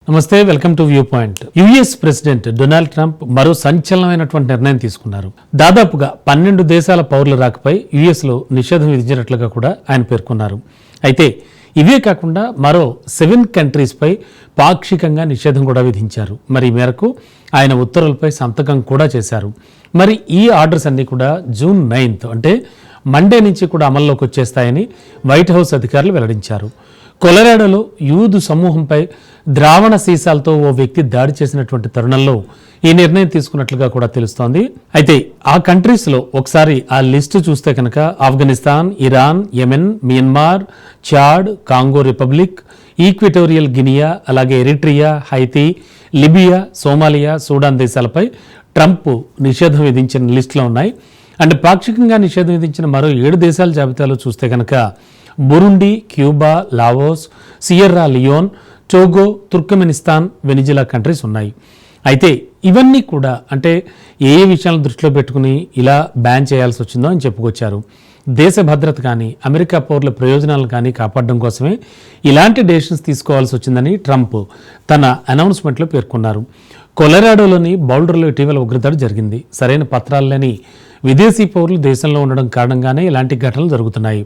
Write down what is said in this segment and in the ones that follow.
నమస్తే, welcome to view point. US president Donald Trump మరో సంచలనమైనటువంటి నిర్ణయం తీసుకున్నారు. దాదాపుగా 12 దేశాల పౌరుల రాకపై యుఎస్లో నిషేధం విధించినట్లుగా కూడా ఆయన పేర్కొన్నారు. అయితే ఇవే కాకుండా మరో 7 కంట్రీస్పై పాక్షికంగా నిషేధం కూడా విధించారు. మరి ఈ మేరకు ఆయన ఉత్తర్వులపై సంతకం కూడా చేశారు. మరి ఈ ఆర్డర్స్ అన్నీ కూడా జూన్ 9 అంటే మండే నుంచి కూడా అమల్లోకి వచ్చేస్తాయని వైట్ హౌస్ అధికారులు వెల్లడించారు. కొలరాడోలో యూదు సమూహంపై ద్రావణ సీసాలతో ఓ వ్యక్తి దాడి చేసినటువంటి తరుణంలో ఈ నిర్ణయం తీసుకున్నట్లుగా కూడా తెలుస్తోంది. అయితే ఆ కంట్రీస్లో ఒకసారి ఆ లిస్టు చూస్తే కనుక Afghanistan, Iran, Yemen, Myanmar, Chad, Congo Republic, Equatorial Guinea, అలాగే Eritrea, Haiti, Libya, Somalia, Sudan దేశాలపై ట్రంప్ నిషేధం విధించిన లిస్టులో ఉన్నాయి. అండ్ పాక్షికంగా నిషేధం విధించిన మరో 7 దేశాల జాబితాలో చూస్తే కనుక Burundi, Cuba, Laos, Sierra Leone, Togo, Turkmenistan, Venezuela countries ఉన్నాయి. అయితే ఇవన్నీ కూడా అంటే ఏ విషయాలను దృష్టిలో పెట్టుకుని ఇలా బ్యాన్ చేయాల్సి వచ్చిందో అని చెప్పుకొచ్చారు. దేశ భద్రత కానీ అమెరికా పౌరుల ప్రయోజనాలను కానీ కాపాడడం కోసమే ఇలాంటి డెసిషన్స్ తీసుకోవాల్సి వచ్చిందని ట్రంప్ తన అనౌన్స్మెంట్లో పేర్కొన్నారు. కొలరాడోలోని బౌల్డర్లో ఇటీవల ఉగ్రదాడి జరిగింది. సరైన పత్రాలు లేని విదేశీ పౌరులు దేశంలో ఉండడం కారణంగానే ఇలాంటి ఘటనలు జరుగుతున్నాయి.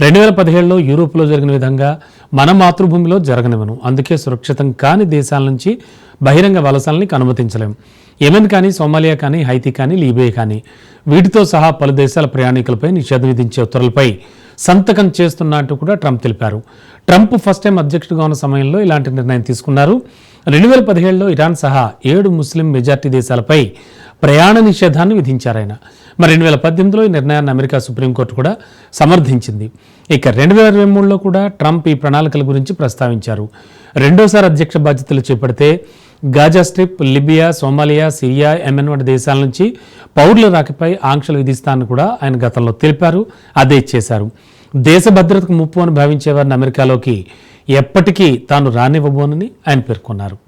2017లో యూరోప్లో జరిగిన విధంగా మన మాతృభూమిలో జరగనివ్వను. అందుకే సురక్షితం కాని దేశాల నుంచి బహిరంగ వలసల్ని అనుమతించలేం. యెమెన్ కానీ, సోమాలియా కానీ, హైతీ కానీ, లీబియా కానీ వీటితో సహా పలు దేశాల ప్రయాణికులపై నిషేధం విధించే ఉత్తర్వులపై సంతకం చేస్తున్నట్టు కూడా ట్రంప్ తెలిపారు. ట్రంప్ ఫస్ట్ టైం అధ్యక్షుడిగా ఉన్న సమయంలో ఇలాంటి నిర్ణయం తీసుకున్నారు. 2017లో ఇరాన్ సహా 7 ముస్లిం మెజార్టీ దేశాలపై ప్రయాణ నిషేధాన్ని విధించారు ఆయన. మరి 2018లో ఈ నిర్ణయాన్ని అమెరికా సుప్రీంకోర్టు కూడా సమర్థించింది. ఇక 2023లో కూడా ట్రంప్ ఈ ప్రణాళికల గురించి ప్రస్తావించారు. రెండోసారి అధ్యక్ష బాధ్యతలు చేపడితే Gaza strip, Libya, Somalia, Syria, Yemen వంటి దేశాల నుంచి పౌరుల రాకపై ఆంక్షలు విధిస్తానని కూడా ఆయన గతంలో తెలిపారు. అదే చేశారు. దేశ భద్రతకు ముప్పు అని భావించేవారిని అమెరికాలోకి ఎప్పటికీ తాను రానివ్వబోనని ఆయన పేర్కొన్నారు.